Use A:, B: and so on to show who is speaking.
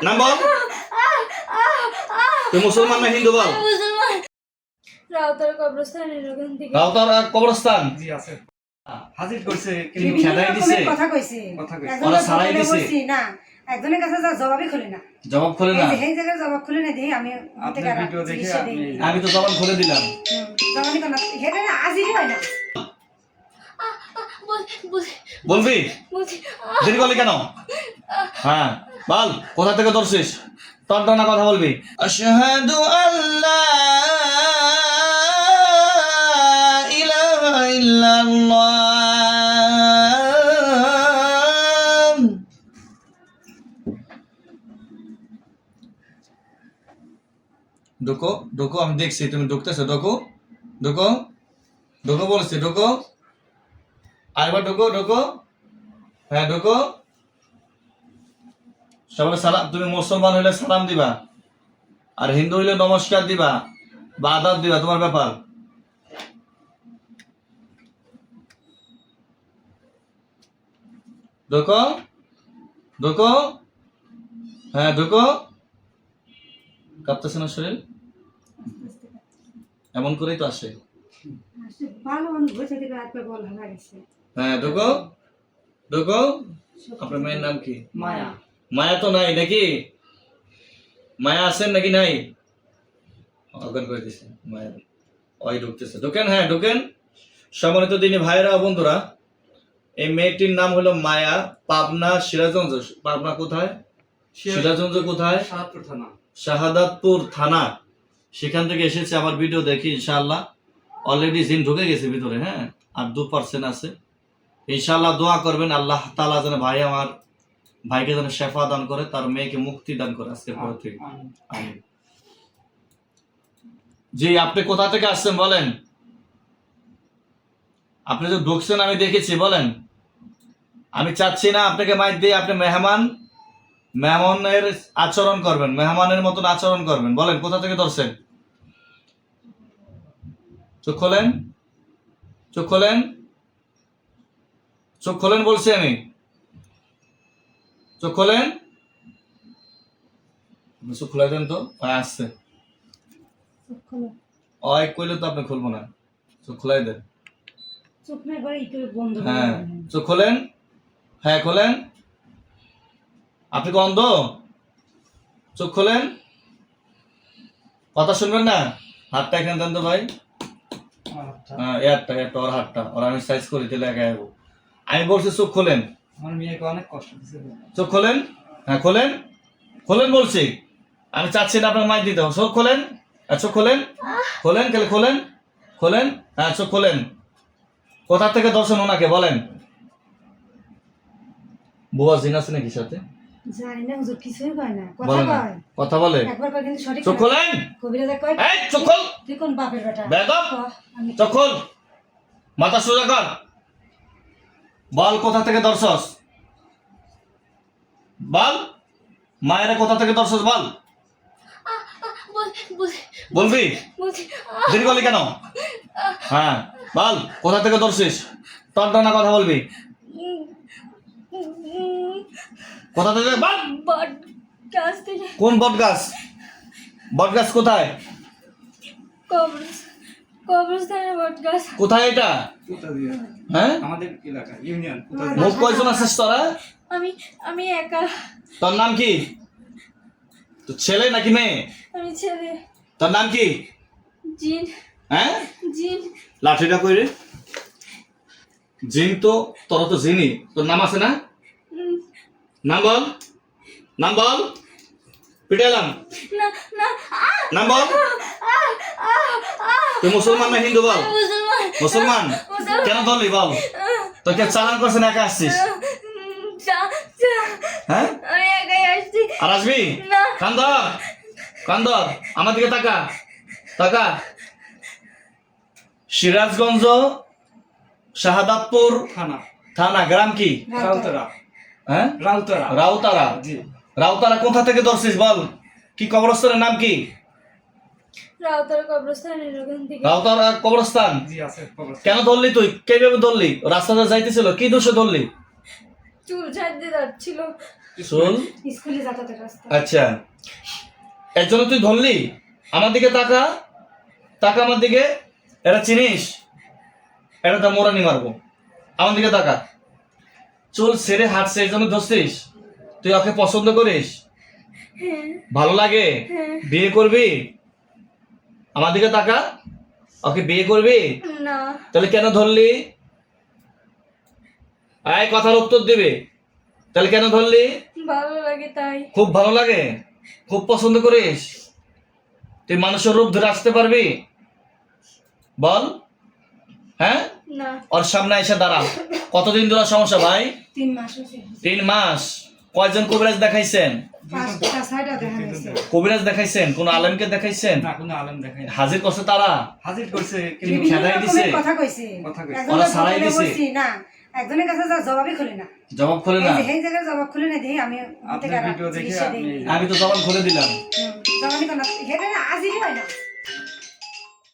A: নাম বল। তুই মুসলমান না হিন্দু বল।
B: রাউতার কবরস্থানের ওখান থেকে।
A: রাউতার কবরস্থান
C: জি আছে হাজির করছে
A: কিন্তু খেদাই দিছে
D: কথা কইছে
A: ওরা ছাড়াই দিছে
D: না একজনের কাছে যা জবাবই খুলে না
A: জবাব খুলে না
D: এই জায়গায় জবাব খুলে না দেই আমি
C: আপনার ভিডিও দেখে
A: আমি তো জবাব খুলে দিলাম
D: জবাবই না হেডে হাজিরই হয় না
A: বলবি
B: বলছি
A: দেরি করলি কেন হ্যাঁ বল কোথা থেকে ধরছিস তোর না কথা বলবি আশহাদু আল্লা ইলাহা ইল্লাল্লাহ ঢোকো ঢোকো আমি দেখছি তুমি ঢুকতেছো ঢোকো ঢোকো ঢোকো বলছি ঢোকো আরেকবার ঢোকো ঢোকো হ্যাঁ ঢোকো সবাই সালাম তুমি মুসলমান হইলে সালাম দিবা আর হিন্দু হইলে নমস্কার দিবা বা আদাব দিবা তোমার ব্যাপার ঢোকো ঢোকো হ্যাঁ ঢোকো কাঁপতেছে না শরীর এমন করেই তো আসে
D: ভালো মানুষ বসে থেকে একবার বল হারা গেছে
A: হ্যাঁ ঢোকো ঢোকো আপনার মেয়ের নাম কি
C: মায়া
A: মায়া তো নাই নাকি মায়া আছেন নাকি নাই অজ্ঞান করে দিছে মায়া ওই ঢুকতেছে ঢোকেন হ্যাঁ ঢোকেন সম্মানিত দিনী ভাইরা ও বন্ধুরা এই মেয়েটির নাম হলো মায়া পাবনা সিরাজগঞ্জ পাবনা কোথায় সিরাজগঞ্জ কোথায়
C: সাতপুর থানা
A: শাহাদাতপুর থানা সেখান থেকে এসেছে আমার ভিডিও দেখি ইনশাআল্লাহ অলরেডি জিন ঢুকে গেছে ভিতরে হ্যাঁ আর 2% আছে ইনশাআল্লাহ দোয়া করবেন আল্লাহ তাআলা যেন আমার ভাইকে যেন শেফা দান করে তার মেয়েকে মুক্তি দান করে আজকের পর থেকে আমিন জি আপনি কোথা থেকে আসছেন বলেন আপনি যে ঢুকছেন আমি দেখেছি বলেন আমি চাচ্ছি না আপনাকে মাইক দিয়ে আপনি মেহমানের আচরণ করবেন মেহমানের মতন আচরণ করবেন বলেন কোথা থেকে ধরছেন চোখ খোলেন চোখ খোলেন চোখ খোলেন বলছি আমি চোখ খোলেন চোখ খোলাই দেন তো আসছে অয় কইলে তো আপনি খুলবো না চোখ খোলাই দেন
D: চোখ না করে একটু বন্ধ
A: হ্যাঁ চোখ খোলেন হ্যাঁ খোলেন আপনি কি অন্ধ চোখ খোলেন কথা শুনবেন না হাতটা এখানে দেন তো ভাই হ্যাঁ একটা ওর হাতটা ওর আমি সাইজ করি তাহলে একা যাবো আমি বলছি চোখ খোলেন
C: আমার মেয়েকে অনেক কষ্ট দিছে
A: চোখ খোলেন হ্যাঁ খোলেন খোলেন বলছি আমি চাচ্ছি না আপনার মাইক দিতে চোখ খোলেন চোখ খোলেন খোলেন খেলে খোলেন খোলেন হ্যাঁ চোখ খোলেন কোথা থেকে দর্শন ওনাকে বলেন বুয়া জিন আছে নাকি সাথে
D: জানি না হুজুর কিছুই কয় না কথা
A: বলেন
D: কয়
A: কথা বলে
D: একবার কয় কিন্তু সঠিক
A: চোখ খোলেন
D: কবিরাজা কয়
A: এই চোখ খোল
D: তুই কোন বাপের বেটা
A: বেদব
D: আমি
A: চোখ খোল মাথা সোজা কর বল কোথা থেকে দর্শস বল মায়েরা কোথা থেকে দর্শস বল বলবি দেরি করলি কেন হ্যাঁ বল কোথা থেকে ধরছিস তোর না কথা বলবি কোথা থেকে বল
B: বট গাছ থেকে
A: কোন বট গাছ বট গাছ কোথায়
B: কবরস্থানের বট গাছ
A: কোথায় এটা
C: কোথা দিয়ে
A: হ্যাঁ
C: আমাদের এলাকা ইউনিয়ন কোথা
A: মুখ কয়জন আছিস তোরা
B: আমি একা
A: তোর নাম কি তো ছেলে নাকি মেয়ে
B: আমি ছেলে
A: তোর নাম কি
B: জিন
A: হ্যাঁ
B: জিন
A: লাঠিটা কই রে জিন তো তোর তো জিনি তোর নাম আছে না নাম বল পিটালাম
B: না না
A: নাম বল তুই মুসলমান না হিন্দু বল মুসলমান কেন ধরলি বল তোর কে চালান করছে না একা আসছিস হ্যাঁ
B: আমি একাই আসছি
A: আর আসবি
B: না।
A: কান্দর আমার দিকে তাকা তাকা সিরাজগঞ্জ শাহাদাতপুর
C: থানা
A: থানা গ্রাম কি
C: রাউতারা
A: হ্যাঁ
C: রাউতারা
A: রাউতারা
C: জি
A: রাউতারা কোথা থেকে ধরছিস বল কি কবরস্থানের নাম কি
B: রাউতার কবরস্থানের ওখান থেকে।
A: রাউতারা কবরস্থান
C: জি আছে কবরস্থান।
A: কেন ধরলি তুই কিভাবে ধরলি রাস্তাতে যাইতেছিল কি দোষে ধরলি
B: চুল ঝাড় দিয়ে যাচ্ছিল
A: চুল
D: স্কুলে যাতায়াতের রাস্তা।
A: আচ্ছা এর জন্য তুই ধরলি আমার দিকে তাকা তাকা আমার দিকে এটা চিনিস এটা তো মোরানি মারবো আমার দিকে তাকা চুল ছেড়ে হাঁটছে এর জন্য ধরছিস তুই ওকে পছন্দ করিস
B: হ্যাঁ
A: ভালো লাগে
B: হ্যাঁ
A: বিয়ে করবি আমার দিকে তাকা ওকে বিয়ে করবি
B: না
A: তাহলে কেন ধরলি আয় কথার উত্তর দিবে তাহলে কেন ধরলি
B: ভালো লাগে তাই
A: খুব ভালো লাগে খুব পছন্দ করিস তুই মানুষের রূপ ধরে আসতে পারবি বল হ্যাঁ
B: না
A: ওর সামনে এসে দাঁড়া কতদিন ধরে সমস্যা ভাই
D: 3 মাস হয়েছে।
A: 3 মাস কয়জন কবিরাজ দেখাইছেন
D: 5টা 6টা দেখা গেছে।
A: কবিরাজ দেখাইছেন কোন আলেমকে দেখাইছেন
C: না কোনো আলেম দেখাই না।
A: হাজির করছে তারা
C: হাজির করছে কিন্তু
A: বিভিন্ন
D: বিভিন্ন
A: খেদাই দিছে?
D: রকমের কথা কইছে।
C: কথা কইছে।
D: একজনের
A: ওরা ছাড়াই
D: দোকানে
A: দিছে?
D: বসছি, না একজনের কাছে যা জবাবই খুলে না।
A: জবাব খুলে না
D: এই জায়গায় জবাব খুলে না দিয়ে আমি
C: আপনার ভিডিও দেখে
D: চিকিৎসা
C: আপনি
D: দিই।
A: আমি তো জবাব খুলে দিলাম
D: জবাবই তো না, এখানে আজিরই হয় না।